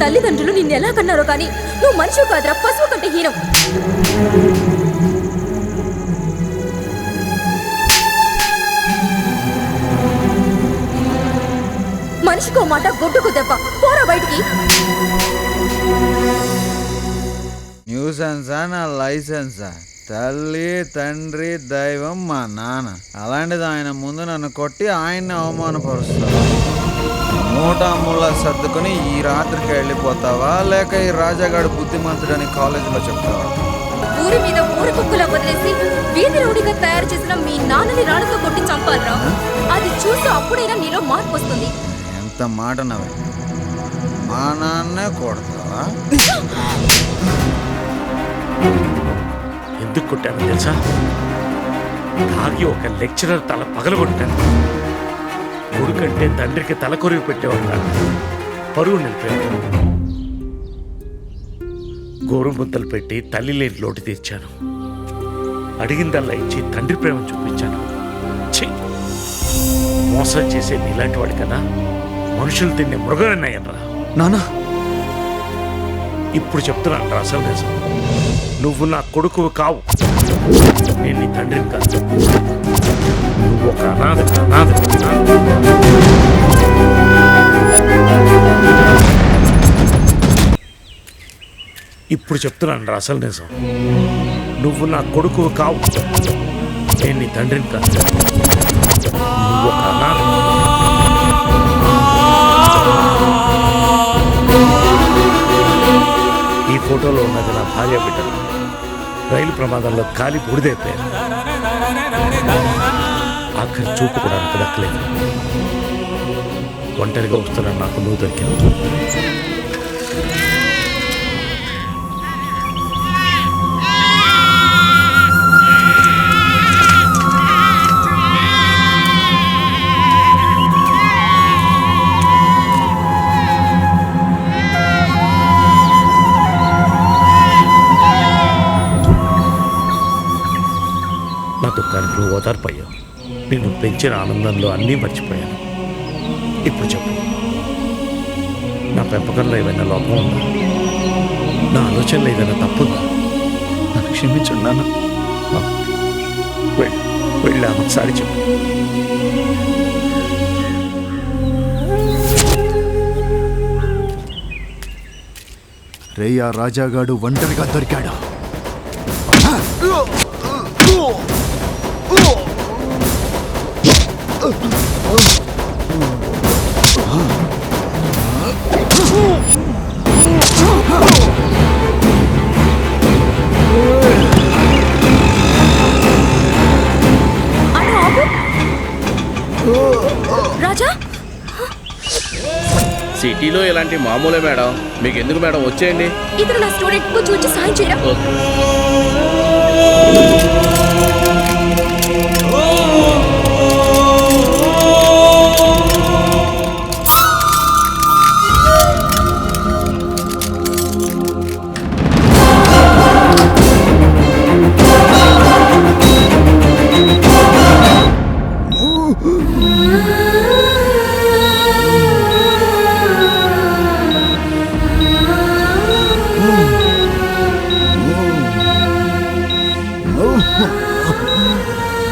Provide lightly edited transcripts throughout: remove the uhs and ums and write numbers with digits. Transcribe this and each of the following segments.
తల్లిదండ్రులు నిన్నెలా కన్నారో కానీ నువ్వు మనిషి కాదురా, పశువు కంటే హీనం. మనిషికో మాట, గొడ్డుకు దెబ్బ. పోరా బయటికి. న్యూసెన్సా నా లైసెన్సా? తల్లి తండ్రి దైవం మా నాన్న, అలాంటిది ఆయన ముందు నన్ను కొట్టి ఆయన్ని అవమానపరుస్తావా? మూటాముళ్ళ సర్దుకుని ఈ రాత్రికి వెళ్ళిపోతావా, లేక ఈ రాజాగాడు బుద్ధిమంతుడని కాలేజీలో చెప్తావా? ఊరి మీద ఊరి కుక్కలా వదిలేసి వీధి రౌడీగా తయారు చేసిన మీ నాన్నని రాళ్ళతో కొట్టి చంపాలరా. అది చూసి అప్పుడైనా నీలో మార్పు వస్తుంది. ఎంత మాట నవ్వు, మా నాన్నే కొడతావా? ఎందుకు కొట్టాను తెలుసా? తాగి ఒక లెక్చరర్ తల పగలగొట్టాను. కొడుకంటే తండ్రికి తల కొరివి పెట్టేవాడు, పరువు నిలిపాడు. గోరు ముద్దలు పెట్టి తల్లి లేని లోటు తీర్చాను. అడిగిందల్లా ఇచ్చి తండ్రి ప్రేమ చూపించాను. మోసం చేసే నీలాంటి వాడి కదా మనుషులు తినే మృగనయ్యనరా నానా. ఇప్పుడు చెప్తున్నాను రా అసలు నిజం. నువ్వు నా కొడుకు కావు, నేను నీ తండ్రిని కాదు. నువ్వు ఒక అనాథ. ఇప్పుడు చెప్తున్నాను రా అసలు నిజం. నువ్వు నా కొడుకు కావు, నేను నీ తండ్రిని కాదు. నువ్వు ఒక అనాథ. ఈ ఫోటోలో ఉన్నది నా భార్య బిడ్డలు. రైలు ప్రమాదంలో కాలి బూడిదైపోయారు. ఆఖరి చూపు కూడా నాకు దక్కలేదు. ఒంటరిగా వస్తున్నా నాకు నువ్వు దొరికావు. నా దుఃఖానికి నువ్వు ఓదార్పయ్యావు. నిన్ను పెంచిన ఆనందంలో అన్నీ మర్చిపోయాను. ఇప్పుడు చెప్పు, నా పెంపకంలో ఏమైనా లోపం ఉందా? నా ఆలోచనలో ఏదైనా తప్పుందా? నన్ను క్షమించున్నాను. వెళ్ళా ఒకసారి చెప్పు. రేయా రాజాగాడు ఒంటరిగా దొరికాడు. రాజా, సిటీలో ఇలాంటి మామూలే మేడం. మీకు ఎందుకు మేడం, వచ్చేయండి. ఇతను నా స్టూడెంట్, కొంచెం వచ్చి సాయం చేయరా.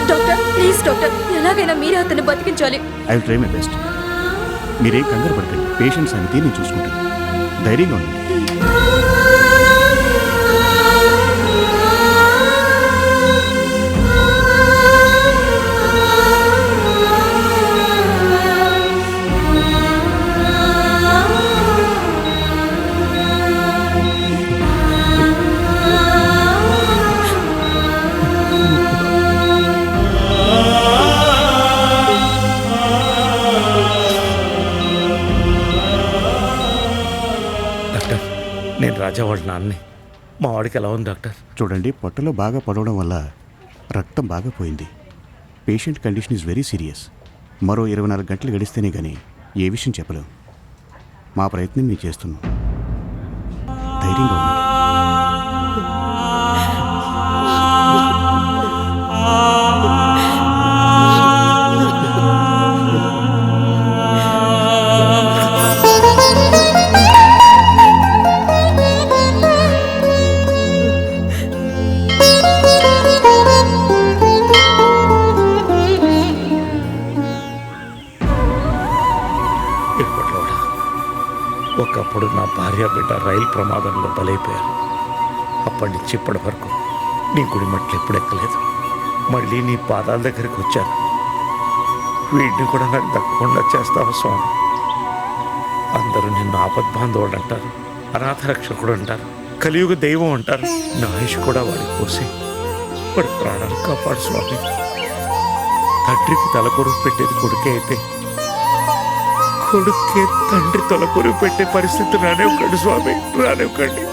డాక్టర్, ప్లీజ్ డాక్టర్, ఎలాగైనా మీరే అతన్ని బతికించాలి. I will try my best. మీరేం కంగారు పడకండి. పేషెంట్స్ అనేది నేను చూసుకుంటాను. ధైర్యంగా ఉండండి. నేను రాజా వాళ్ళ నాన్నే. మా వాడికి ఎలా ఉంది డాక్టర్? చూడండి, పొట్టలో బాగా పడవడం వల్ల రక్తం బాగా పోయింది. Patient condition is very serious. మరో 24 గంటలు గడిస్తేనే కానీ ఏ విషయం చెప్పలేం. మా ప్రయత్నం మేము చేస్తున్నాం. ధైర్యంగా ఉండండి. అప్పుడు నా భార్య బిడ్డ రైలు ప్రమాదంలో బలైపోయారు. అప్పటి నుంచి ఇప్పటి వరకు నీ గుడి మట్లు ఎప్పుడు ఎక్కలేదు. మళ్ళీ నీ పాదాల దగ్గరికి వచ్చాను. వీడిని కూడా నాకు దక్కకుండా చేస్తావా స్వామి? అందరూ నిన్ను ఆపద్బాంధవుడు అంటారు, అనాథ రక్షకుడు అంటారు, కలియుగ దైవం అంటారు. నా ఆయుష్ కూడా వాడికి పోసి వాడి ప్రాణాలు కాపాడు స్వామి. తండ్రికి తలకొరువు పెట్టేది కొడుకే అయితే కొడుకే తండ్రి తలకొరువు పెట్టే పరిస్థితి రానివ్వకండి స్వామి, రానివ్వకండి.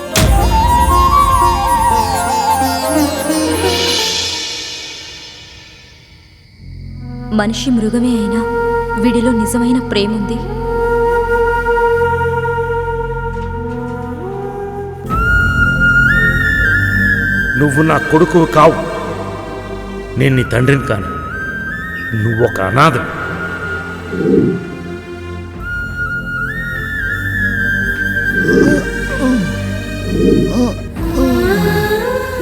మనిషి మృగమే అయినా వీడిలో నిజమైన ప్రేమ ఉంది. నువ్వు నా కొడుకు కావు, నేను నీ తండ్రిని కాను. నువ్వు ఒక అనాథ.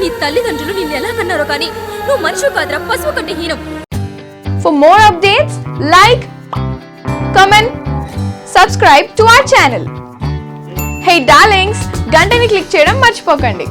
నీ తల్లిదండ్రులు నిన్ను ఎలా కన్నారో కానీ నువ్వు మనిషి కాదురా, పశువు కంటే హీనం. For more updates, like, comment, subscribe to our channel. Hey darlings, గంటని click చేయడం మర్చిపోకండి.